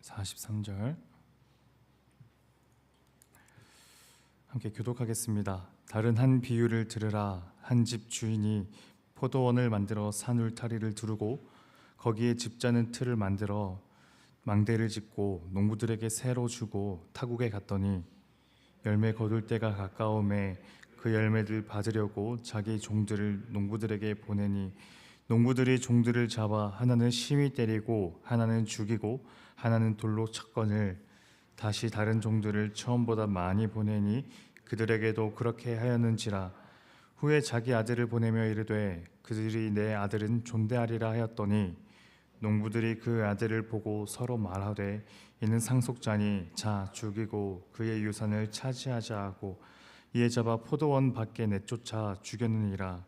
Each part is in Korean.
43절 함께 교독하겠습니다. 다른 한 비유를 들으라. 한 집 주인이 포도원을 만들어 산 울타리를 두르고 거기에 집 자는 틀을 만들어 망대를 짓고 농부들에게 새로 주고 타국에 갔더니 열매 거둘 때가 가까움에 그 열매들 받으려고 자기 종들을 농부들에게 보내니 농부들이 종들을 잡아 하나는 심히 때리고 하나는 죽이고 하나는 돌로 쳤거늘 다시 다른 종들을 처음보다 많이 보내니 그들에게도 그렇게 하였는지라. 후에 자기 아들을 보내며 이르되 그들이 내 아들은 존대하리라 하였더니 농부들이 그 아들을 보고 서로 말하되 이는 상속자니 자 죽이고 그의 유산을 차지하자 하고 이에 잡아 포도원 밖에 내쫓아 죽였느니라.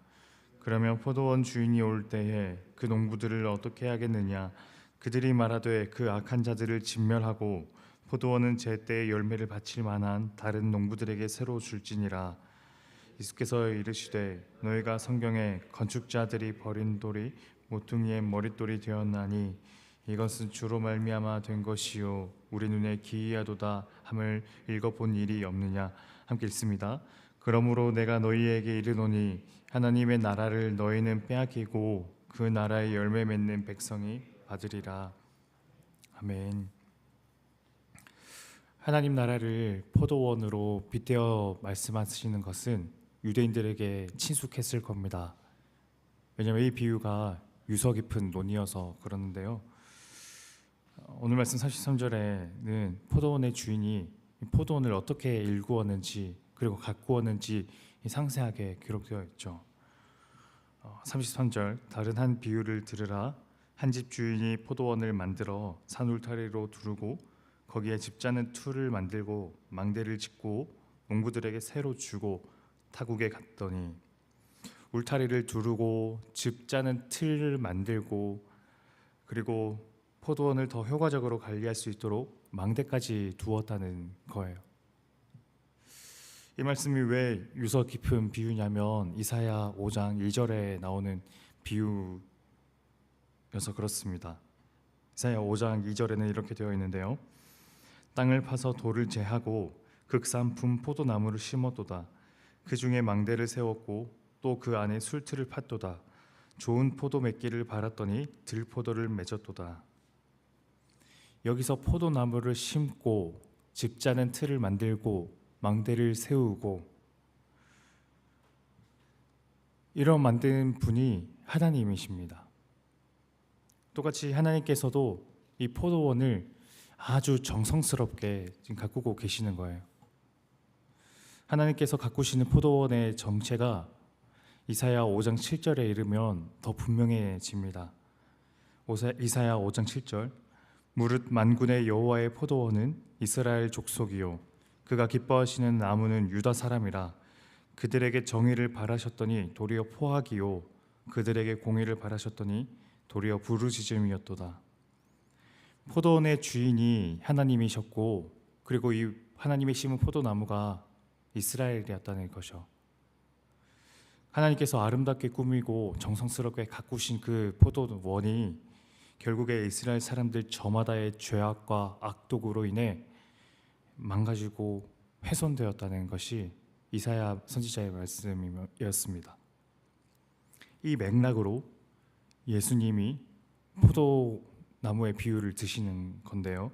그러면 포도원 주인이 올 때에 그 농부들을 어떻게 하겠느냐. 그들이 말하되 그 악한 자들을 진멸하고 포도원은 제때에 열매를 바칠 만한 다른 농부들에게 새로 줄지니라. 예수께서 이르시되 너희가 성경에 건축자들이 버린 돌이 모퉁이의 머릿돌이 되었나니 이것은 주로 말미암아 된 것이요 우리 눈에 기이하도다 함을 읽어본 일이 없느냐. 함께 읽습니다. 그러므로 내가 너희에게 이르노니 하나님의 나라를 너희는 빼앗기고 그 나라의 열매 맺는 백성이 받으리라. 아멘. 하나님 나라를 포도원으로 빗대어 말씀하시는 것은 유대인들에게 친숙했을 겁니다. 왜냐하면 이 비유가 유서 깊은 논이어서 그러는데요. 오늘 말씀 43절에는 포도원의 주인이 포도원을 어떻게 일구었는지 그리고 가꾸었는지 상세하게 기록되어 있죠. 33절 다른 한 비유를 들으라. 한 집 주인이 포도원을 만들어 산 울타리로 두르고 거기에 집 자는 틀을 만들고 망대를 짓고 농부들에게 새로 주고 타국에 갔더니 울타리를 두르고 집 자는 틀을 만들고 그리고 포도원을 더 효과적으로 관리할 수 있도록 망대까지 두었다는 거예요. 이 말씀이 왜 유서 깊은 비유냐면 이사야 5장 1절에 나오는 비유여서 그렇습니다. 이사야 5장 2절에는 이렇게 되어 있는데요. 땅을 파서 돌을 제하고 극산품 포도나무를 심었도다. 그 중에 망대를 세웠고 또 그 안에 술틀을 팠도다. 좋은 포도 맺기를 바랐더니 들포도를 맺었도다. 여기서 포도나무를 심고 집 자는 틀을 만들고 망대를 세우고 이런 만든 분이 하나님이십니다. 똑같이 하나님께서도 이 포도원을 아주 정성스럽게 지금 가꾸고 계시는 거예요. 하나님께서 가꾸시는 포도원의 정체가 이사야 5장 7절에 이르면 더 분명해집니다. 이사야 5장 7절 무릇 만군의 여호와의 포도원은 이스라엘 족속이요 그가 기뻐하시는 나무는 유다 사람이라. 그들에게 정의를 바라셨더니 도리어 포악이요 그들에게 공의를 바라셨더니 도리어 부르짖음이었도다. 포도원의 주인이 하나님이셨고 그리고 이 하나님이 심은 포도나무가 이스라엘이었다는 것이죠. 하나님께서 아름답게 꾸미고 정성스럽게 가꾸신 그 포도원이 결국에 이스라엘 사람들 저마다의 죄악과 악독으로 인해 망가지고 훼손되었다는 것이 이사야 선지자의 말씀이었습니다. 이 맥락으로 예수님이 포도나무의 비유를 드시는 건데요.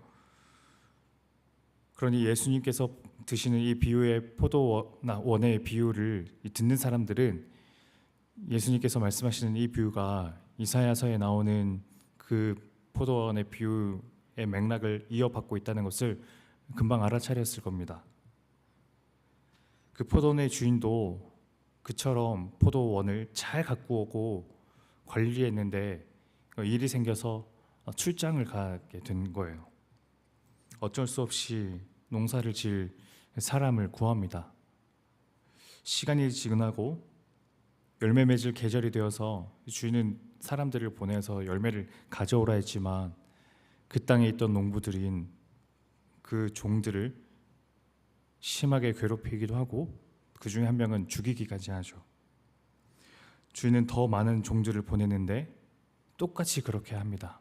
그러니 예수님께서 드시는 이 비유의 포도원의 비유를 듣는 사람들은 예수님께서 말씀하시는 이 비유가 이사야서에 나오는 그 포도원의 비유의 맥락을 이어받고 있다는 것을 금방 알아차렸을 겁니다. 그 포도원의 주인도 그처럼 포도원을 잘 가꾸고 관리했는데 일이 생겨서 출장을 가게 된 거예요. 어쩔 수 없이 농사를 지을 사람을 구합니다. 시간이 지나고 열매 맺을 계절이 되어서 주인은 사람들을 보내서 열매를 가져오라 했지만 그 땅에 있던 농부들인 그 종들을 심하게 괴롭히기도 하고 그 중에 한 명은 죽이기까지 하죠. 주인은 더 많은 종들을 보내는데 똑같이 그렇게 합니다.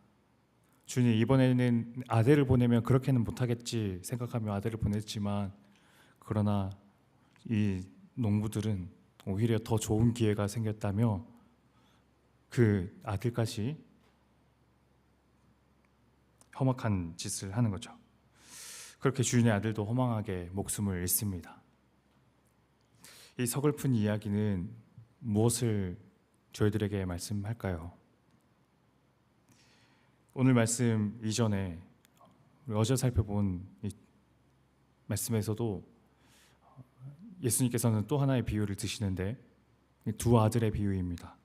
주님, 이번에는 아들을 보내면 그렇게는 못하겠지 생각하며 아들을 보냈지만, 그러나 이 농부들은 오히려 더 좋은 기회가 생겼다며 그 아들까지 험악한 짓을 하는 거죠. 그렇게 주인의 아들도 허망하게 목숨을 잃습니다. 이 서글픈 이야기는 무엇을 저희들에게 말씀할까요? 오늘 말씀 이전에 우리 어제 살펴본 이 말씀에서도 예수님께서는 또 하나의 비유를 드시는데, 두 아들의 비유입니다.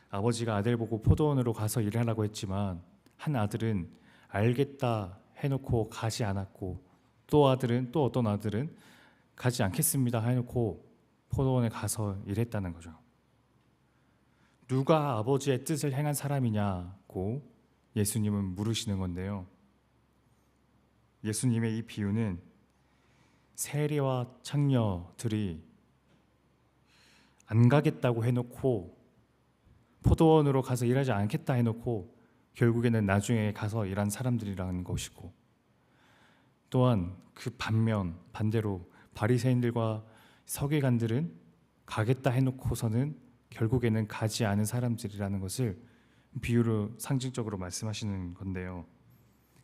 아버지가 아들 보고 포도원으로 가서 일하라고 했지만 한 아들은 알겠다 해놓고 가지 않았고, 또 어떤 아들은 가지 않겠습니다 해놓고 포도원에 가서 일했다는 거죠. 누가 아버지의 뜻을 행한 사람이냐고 예수님은 물으시는 건데요. 예수님의 이 비유는 세리와 창녀들이 안 가겠다고 해놓고, 포도원으로 가서 일하지 않겠다 해놓고 결국에는 나중에 가서 일한 사람들이라는 것이고, 또한 그 반대로 바리새인들과 서기관들은 가겠다 해놓고서는 결국에는 가지 않은 사람들이라는 것을 비유로 상징적으로 말씀하시는 건데요.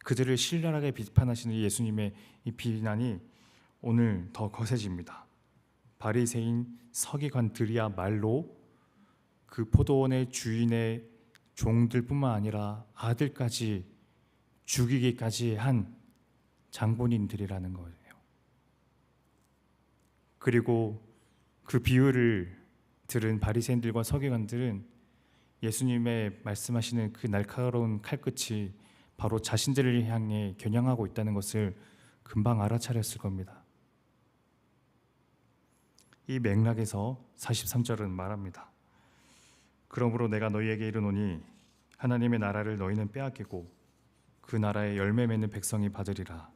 그들을 신랄하게 비판하시는 예수님의 이 비난이 오늘 더 거세집니다. 바리새인 서기관들이야말로 그 포도원의 주인의 종들뿐만 아니라 아들까지 죽이기까지 한 장본인들이라는 거예요. 그리고 그 비유를 들은 바리새인들과 서기관들은 예수님의 말씀하시는 그 날카로운 칼끝이 바로 자신들을 향해 겨냥하고 있다는 것을 금방 알아차렸을 겁니다. 이 맥락에서 43절은 말합니다. 그러므로 내가 너희에게 이르노니 하나님의 나라를 너희는 빼앗기고 그 나라의 열매 맺는 백성이 받으리라.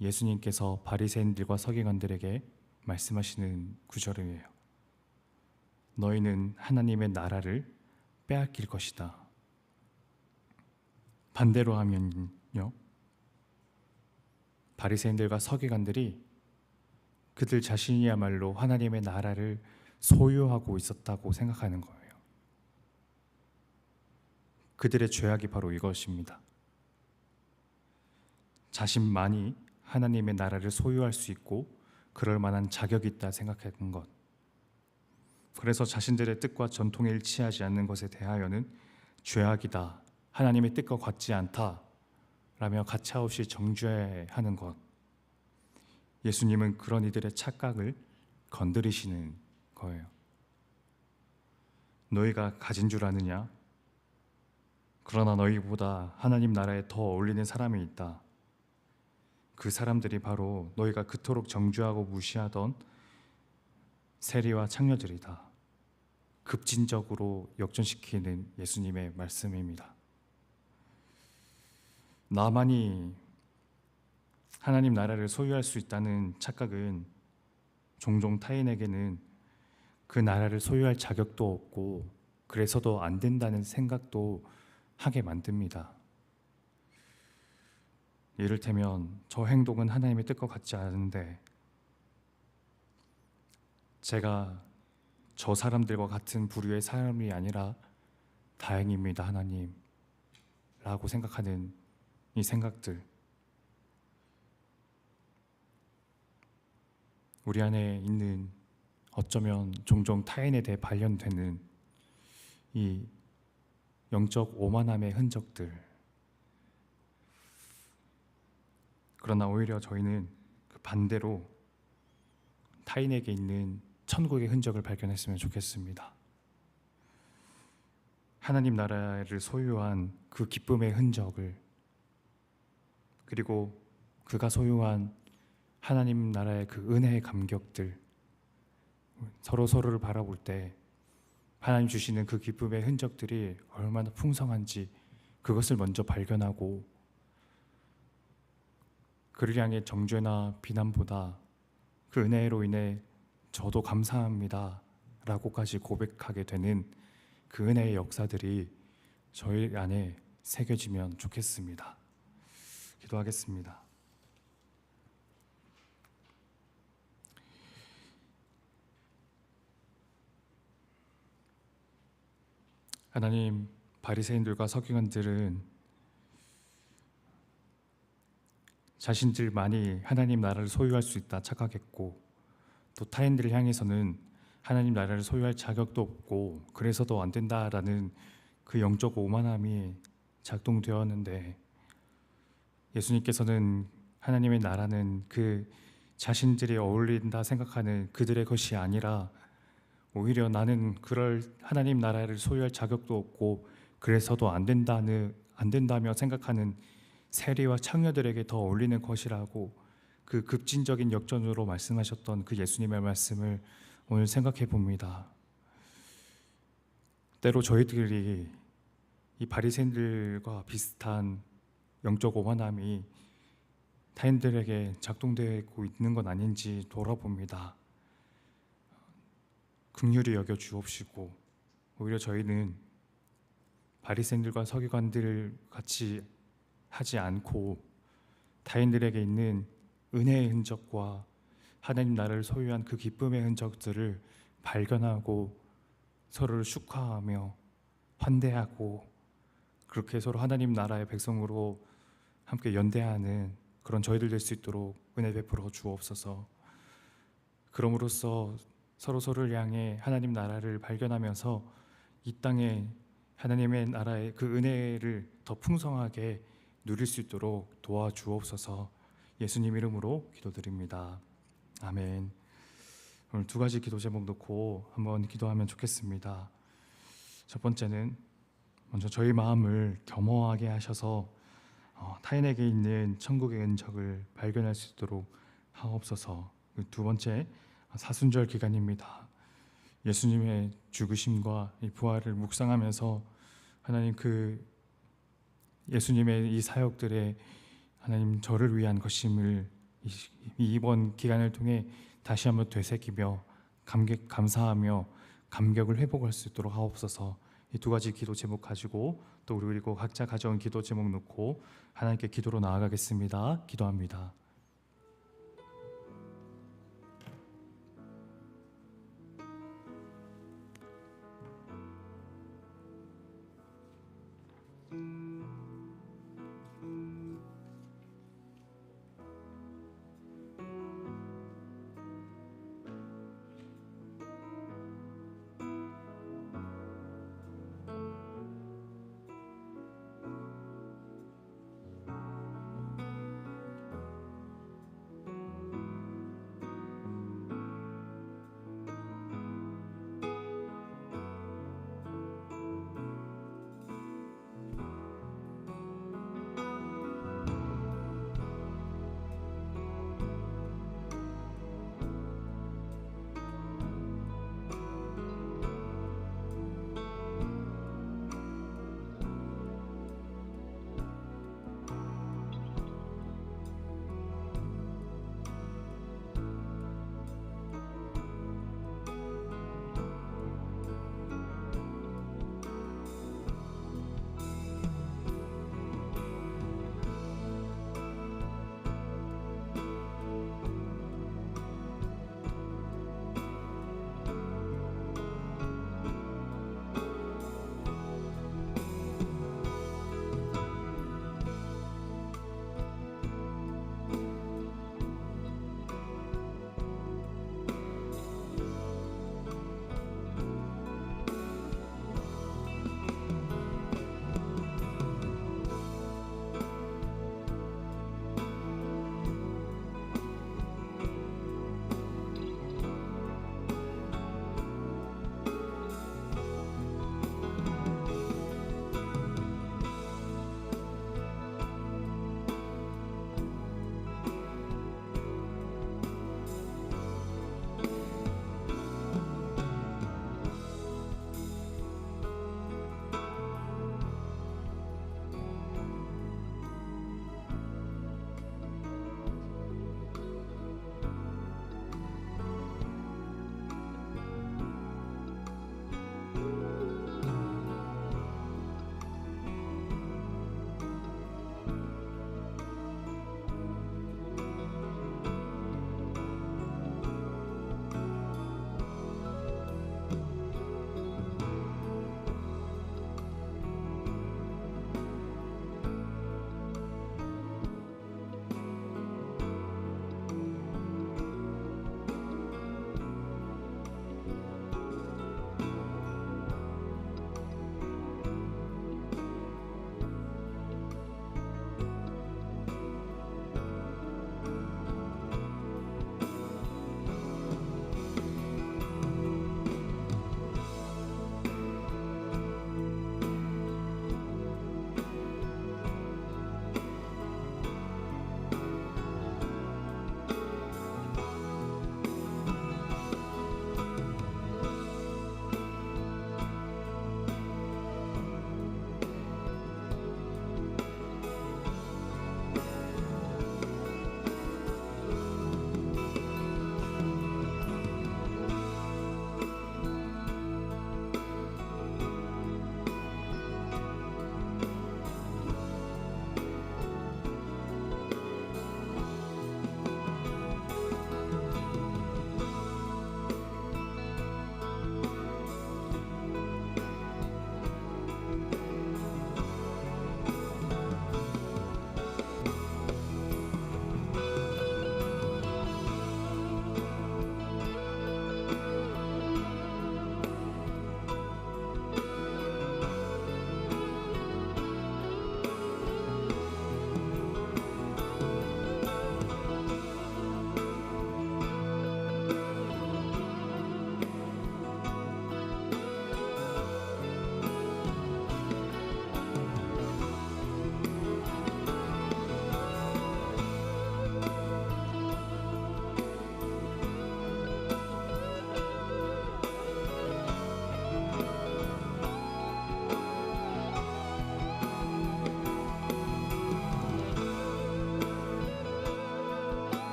예수님께서 바리새인들과 서기관들에게 말씀하시는 구절이에요. 너희는 하나님의 나라를 빼앗길 것이다. 반대로 하면요, 바리새인들과 서기관들이 그들 자신이야말로 하나님의 나라를 소유하고 있었다고 생각하는 거예요. 그들의 죄악이 바로 이것입니다. 자신만이 하나님의 나라를 소유할 수 있고 그럴 만한 자격이 있다 생각하는 것. 그래서 자신들의 뜻과 전통에 일치하지 않는 것에 대하여는 죄악이다, 하나님의 뜻과 같지 않다 라며 가차없이 정죄하는 것. 예수님은 그런 이들의 착각을 건드리시는 거예요. 너희가 가진 줄 아느냐? 그러나 너희보다 하나님 나라에 더 어울리는 사람이 있다. 그 사람들이 바로 너희가 그토록 정죄하고 무시하던 세리와 창녀들이다. 급진적으로 역전시키는 예수님의 말씀입니다. 나만이 하나님 나라를 소유할 수 있다는 착각은 종종 타인에게는 그 나라를 소유할 자격도 없고 그래서도 안 된다는 생각도 하게 만듭니다. 이를테면 저 행동은 하나님의 뜻과 같지 않은데 제가 저 사람들과 같은 부류의 사람이 아니라 다행입니다, 하나님 라고 생각하는 이 생각들, 우리 안에 있는 어쩌면 종종 타인에 대해 발현되는 이 영적 오만함의 흔적들. 그러나 오히려 저희는 그 반대로 타인에게 있는 천국의 흔적을 발견했으면 좋겠습니다. 하나님 나라를 소유한 그 기쁨의 흔적을, 그리고 그가 소유한 하나님 나라의 그 은혜의 감격들, 서로를 바라볼 때 하나님 주시는 그 기쁨의 흔적들이 얼마나 풍성한지 그것을 먼저 발견하고, 그를 향해 정죄나 비난보다 그 은혜로 인해 저도 감사합니다 라고까지 고백하게 되는 그 은혜의 역사들이 저희 안에 새겨지면 좋겠습니다. 기도하겠습니다. 하나님, 바리새인들과 서기관들은 자신들만이 하나님 나라를 소유할 수 있다 착각했고, 또 타인들을 향해서는 하나님 나라를 소유할 자격도 없고 그래서도 안 된다라는 그 영적 오만함이 작동되었는데, 예수님께서는 하나님의 나라는 그 자신들이 어울린다 생각하는 그들의 것이 아니라 오히려 나는 그럴 하나님 나라를 소유할 자격도 없고 그래서도 안 된다며 생각하는 세리와 창녀들에게 더 어울리는 것이라고 그 급진적인 역전으로 말씀하셨던 그 예수님의 말씀을 오늘 생각해 봅니다. 때로 저희들이 이 바리새인들과 비슷한 영적 오만함이 타인들에게 작동되고 있는 건 아닌지 돌아봅니다. 긍휼히 여겨 주옵시고, 오히려 저희는 바리새인들과 서기관들 같이 하지 않고 타인들에게 있는 은혜의 흔적과 하나님 나라를 소유한 그 기쁨의 흔적들을 발견하고 서로를 축하하며 환대하고 그렇게 서로 하나님 나라의 백성으로 함께 연대하는 그런 저희들 될 수 있도록 은혜 베풀어 주옵소서. 그럼으로써 서로를 향해 하나님 나라를 발견하면서 이 땅에 하나님의 나라의 그 은혜를 더 풍성하게 누릴 수 있도록 도와주옵소서. 예수님 이름으로 기도드립니다. 아멘. 오늘 두 가지 기도 제목 놓고 한번 기도하면 좋겠습니다. 첫 번째는 먼저 저희 마음을 겸허하게 하셔서 타인에게 있는 천국의 은적을 발견할 수 있도록 하옵소서. 두 번째, 사순절 기간입니다. 예수님의 죽으심과 이 부활을 묵상하면서 하나님 그 예수님의 이 사역들의 하나님 저를 위한 것임을 이번 기간을 통해 다시 한번 되새기며 감사하며 감격을 회복할 수 있도록 하옵소서. 이 두 가지 기도 제목 가지고 또 그리고 각자 가져온 기도 제목 놓고 하나님께 기도로 나아가겠습니다. 기도합니다.